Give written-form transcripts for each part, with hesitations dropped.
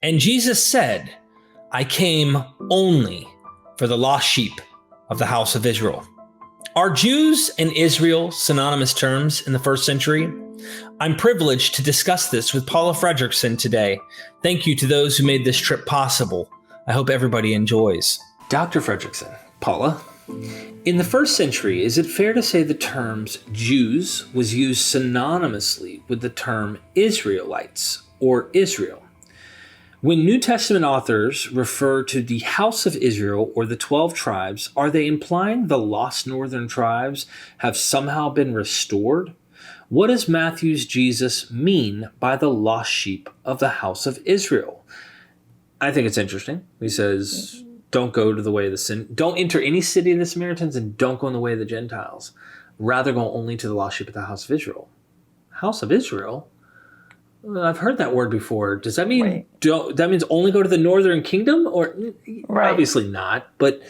And Jesus said, I came only for the lost sheep of the house of Israel. Are Jews and Israel synonymous terms in the first century? I'm privileged to discuss this with Paula Fredriksen today. Thank you to those who made this trip possible. I hope everybody enjoys. Dr. Fredriksen, Paula, in the first century, is it fair to say the terms Jews was used synonymously with the term Israelites or Israel? When New Testament authors refer to the house of Israel or the 12 tribes, are they implying the lost northern tribes have somehow been restored? What does Matthew's Jesus mean by the lost sheep of the house of Israel? I think it's interesting. He says, don't enter any city of the Samaritans and don't go in the way of the Gentiles. Rather go only to the lost sheep of the house of Israel. House of Israel? I've heard that word before. Does that mean that means only go to the northern kingdom? Or obviously not. But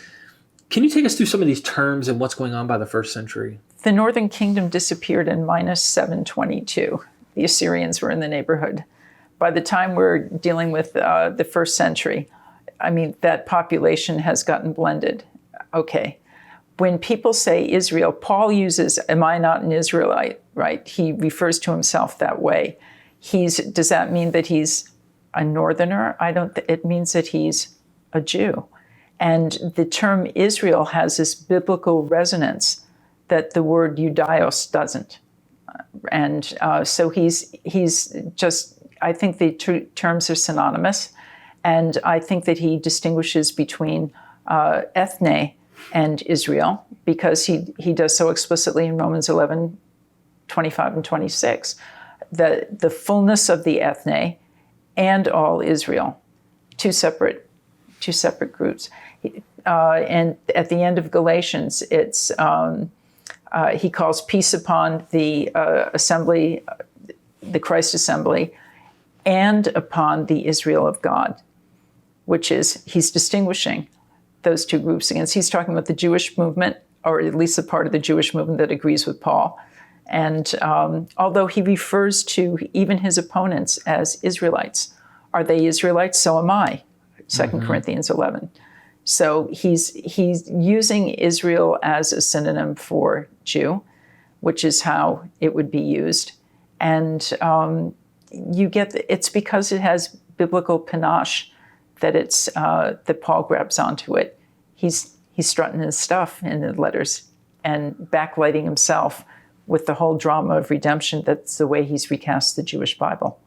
can you take us through some of these terms and what's going on by the first century? The northern kingdom disappeared in minus 722. The Assyrians were in the neighborhood. By the time we're dealing with the first century, that population has gotten blended. Okay. When people say Israel, Paul uses, am I not an Israelite, right? He refers to himself that way. Does that mean that he's a northerner? It means that he's a Jew. And the term Israel has this biblical resonance that the word Judaios doesn't. And so he's just, I think the two terms are synonymous. And I think that he distinguishes between ethne and Israel because he does so explicitly in Romans 11, 25 and 26. The fullness of the ethne and all Israel, two separate groups. And at the end of Galatians, it's he calls peace upon the assembly, the Christ assembly, and upon the Israel of God, which is he's distinguishing those two groups against. He's talking about the Jewish movement, or at least the part of the Jewish movement that agrees with Paul. And although he refers to even his opponents as Israelites, are they Israelites? So am I, 2 Corinthians 11. So he's using Israel as a synonym for Jew, which is how it would be used. And it's because it has biblical panache that that Paul grabs onto it. He's strutting his stuff in the letters and backlighting himself with the whole drama of redemption. That's the way he's recast the Jewish Bible.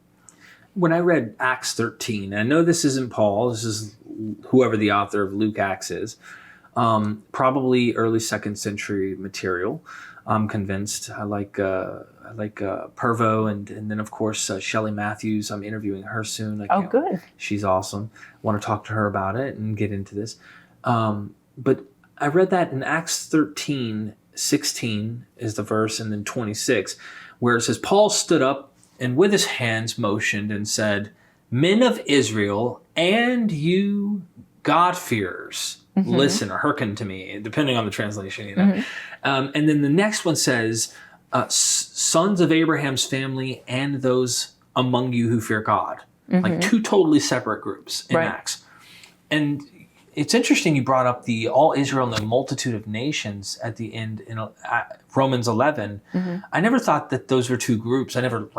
When I read Acts 13, I know this isn't Paul, this is whoever the author of Luke Acts is, probably early second century material. I'm convinced. I like Pervo and then of course Shelley Matthews. I'm interviewing her soon. Good. She's awesome. I want to talk to her about it and get into this. But I read that in Acts 13, 16 is the verse, and then 26, where it says, Paul stood up and with his hands motioned and said, men of Israel and you God-fearers, listen or hearken to me, depending on the translation. And then the next one says, sons of Abraham's family and those among you who fear God. Like two totally separate groups in Acts. And it's interesting you brought up the all Israel and the multitude of nations at the end in Romans 11. I never thought that those were two groups. I never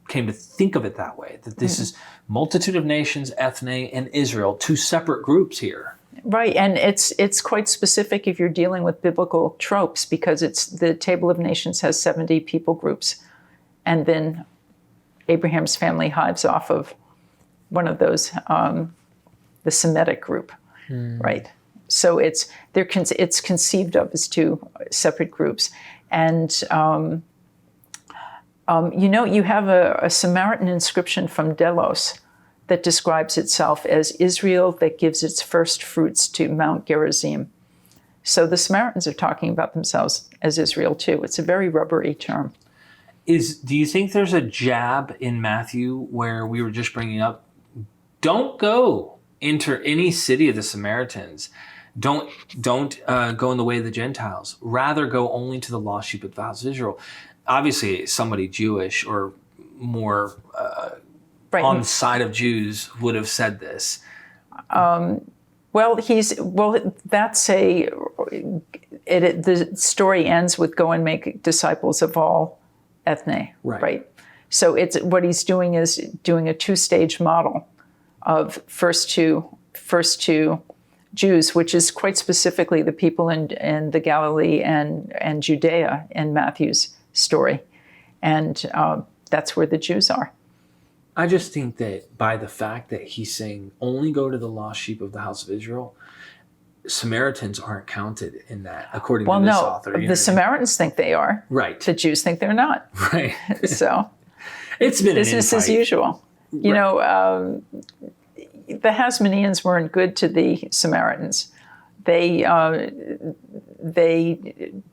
came to think of it that way, that this is multitude of nations, ethne, and Israel, two separate groups here. Right, and it's quite specific if you're dealing with biblical tropes, because the Table of Nations has 70 people groups, and then Abraham's family hives off of one of those, the Semitic group. Right. So it's conceived of as two separate groups. And, you have a Samaritan inscription from Delos that describes itself as Israel that gives its first fruits to Mount Gerizim. So the Samaritans are talking about themselves as Israel too. It's a very rubbery term. Do you think there's a jab in Matthew where we were just bringing up, don't go enter any city of the Samaritans. Don't go in the way of the Gentiles. Rather, go only to the lost sheep of the house of Israel. Obviously, somebody Jewish or more on the side of Jews would have said this. The story ends with go and make disciples of all ethne, right? So what he's doing is doing a two-stage model of first to Jews, which is quite specifically the people in the Galilee and Judea in Matthew's story. And that's where the Jews are. I just think that by the fact that he's saying only go to the lost sheep of the house of Israel, Samaritans aren't counted in that, according to this author. The Samaritans think they are. Right. The Jews think they're not. Right. So it's been business as usual. You know, the Hasmoneans weren't good to the Samaritans. They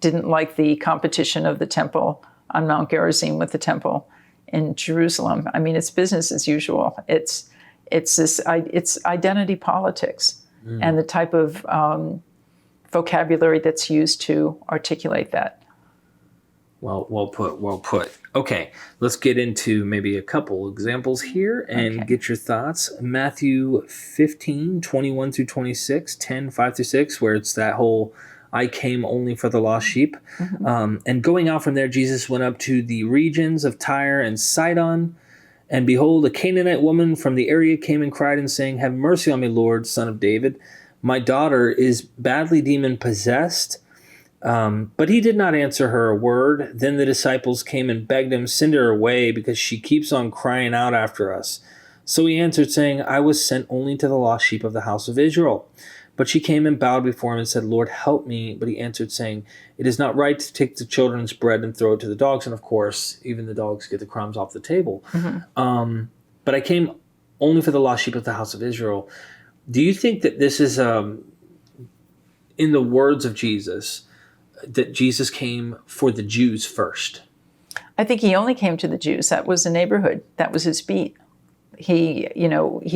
didn't like the competition of the temple on Mount Gerizim with the temple in Jerusalem. I mean, it's business as usual. It's identity politics and the type of vocabulary that's used to articulate that. Well put. Okay, let's get into maybe a couple examples here and get your thoughts. Matthew 15, 21 through 26, 10, 5 through 6, where it's that whole I came only for the lost sheep. And going out from there, Jesus went up to the regions of Tyre and Sidon. And behold, a Canaanite woman from the area came and cried and saying, have mercy on me, Lord, son of David. My daughter is badly demon-possessed. But he did not answer her a word. Then the disciples came and begged him, send her away, because she keeps on crying out after us. So he answered, saying, I was sent only to the lost sheep of the house of Israel. But she came and bowed before him and said, Lord, help me. But he answered, saying, it is not right to take the children's bread and throw it to the dogs. And of course, even the dogs get the crumbs off the table. But I came only for the lost sheep of the house of Israel. Do you think that this is, in the words of Jesus, that Jesus came for the Jews first? I think he only came to the Jews. That was the neighborhood. That was his beat. He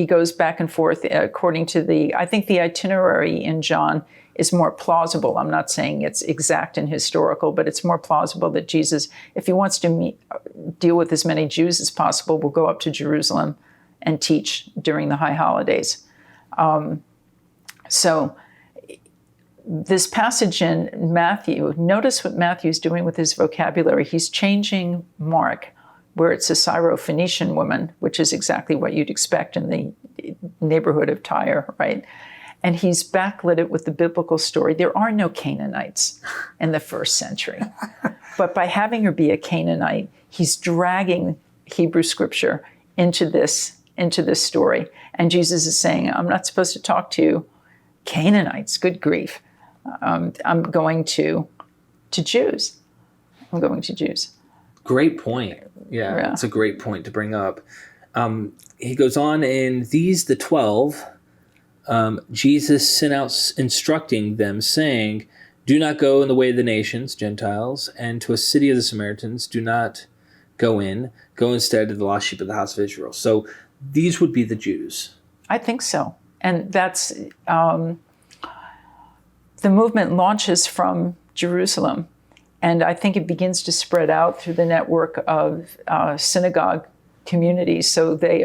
goes back and forth according to I think the itinerary in John is more plausible. I'm not saying it's exact and historical, but it's more plausible that Jesus, if he wants to deal with as many Jews as possible, will go up to Jerusalem and teach during the high holidays. So this passage in Matthew, notice what Matthew's doing with his vocabulary. He's changing Mark, where it's a Syro-Phoenician woman, which is exactly what you'd expect in the neighborhood of Tyre, right? And he's backlit it with the biblical story. There are no Canaanites in the first century. But by having her be a Canaanite, he's dragging Hebrew scripture into this story. And Jesus is saying, I'm not supposed to talk to Canaanites, good grief. I'm going to Jews. I'm going to Jews. Great point. Yeah, it's a great point to bring up. He goes on, and these, the 12, Jesus sent out instructing them, saying, do not go in the way of the nations, Gentiles, and to a city of the Samaritans, do not go in. Go instead to the lost sheep of the house of Israel. So these would be the Jews. I think so. And that's, the movement launches from Jerusalem. And I think it begins to spread out through the network of synagogue communities. So they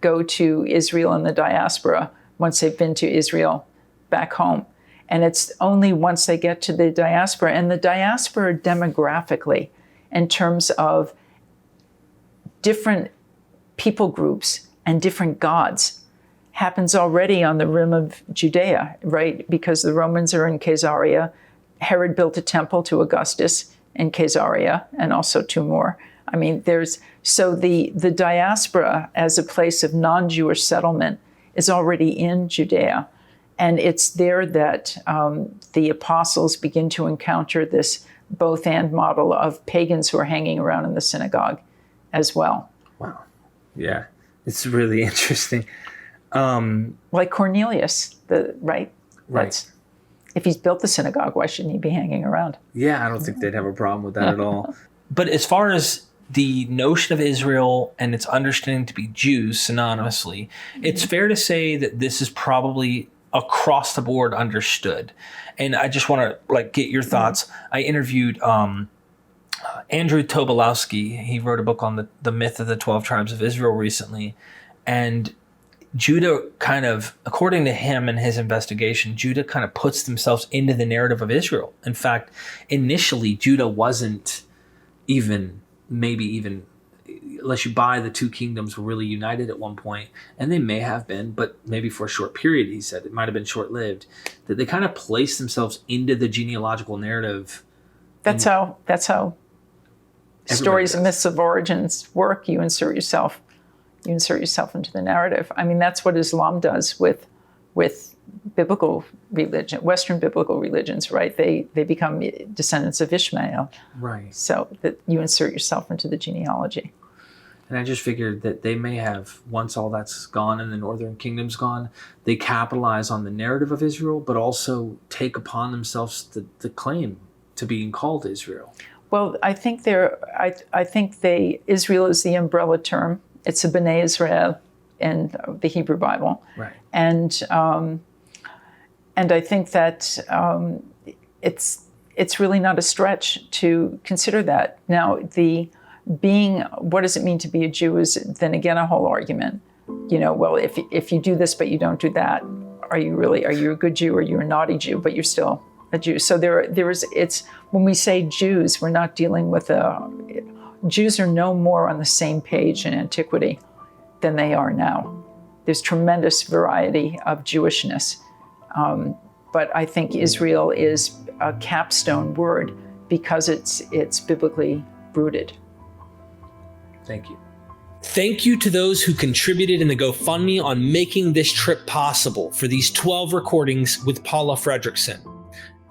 go to Israel and the diaspora once they've been to Israel back home. And it's only once they get to the diaspora, and the diaspora demographically, in terms of different people groups and different gods, happens already on the rim of Judea, right? Because the Romans are in Caesarea. Herod built a temple to Augustus in Caesarea, and also two more. I mean, the diaspora as a place of non-Jewish settlement is already in Judea. And it's there that the apostles begin to encounter this both and model of pagans who are hanging around in the synagogue as well. Wow. Yeah, it's really interesting. Like Cornelius, right? Right. If he's built the synagogue, why shouldn't he be hanging around? Yeah, I don't think they'd have a problem with that at all. But as far as the notion of Israel and its understanding to be Jews synonymously, it's fair to say that this is probably across the board understood. And I just want to get your thoughts. I interviewed Andrew Tobolowsky, he wrote a book on the myth of the 12 tribes of Israel recently. And Judah kind of, according to him and his investigation, Judah kind of puts themselves into the narrative of Israel. In fact, initially, Judah wasn't even, unless you buy the two kingdoms were really united at one point, and they may have been, but maybe for a short period, he said, it might have been short-lived, that they kind of placed themselves into the genealogical narrative. That's how stories and myths of origins work. You insert yourself into the narrative. I mean, that's what Islam does with biblical religion, Western biblical religions, right? They become descendants of Ishmael. Right. So that you insert yourself into the genealogy. And I just figured that they may have, once all that's gone and the northern kingdom's gone, they capitalize on the narrative of Israel, but also take upon themselves the claim to being called Israel. Well, I think Israel is the umbrella term. It's a B'nai Israel in the Hebrew Bible. Right. And I think that it's really not a stretch to consider that. Now, what does it mean to be a Jew is then again a whole argument. Well, if you do this but you don't do that, are you a good Jew or you're a naughty Jew, but you're still a Jew? So when we say Jews, we're not dealing with Jews are no more on the same page in antiquity than they are now. There's tremendous variety of Jewishness. But I think Israel is a capstone word because it's biblically rooted. Thank you. Thank you to those who contributed in the GoFundMe on making this trip possible for these 12 recordings with Paula Fredriksen.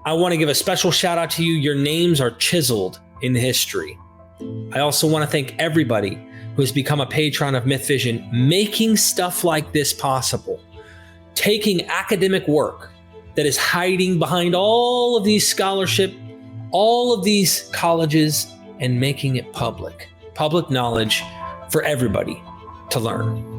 I want to give a special shout out to you. Your names are chiseled in history. I also want to thank everybody who has become a patron of MythVision, making stuff like this possible, taking academic work that is hiding behind all of these scholarship, all of these colleges, and making it public knowledge for everybody to learn.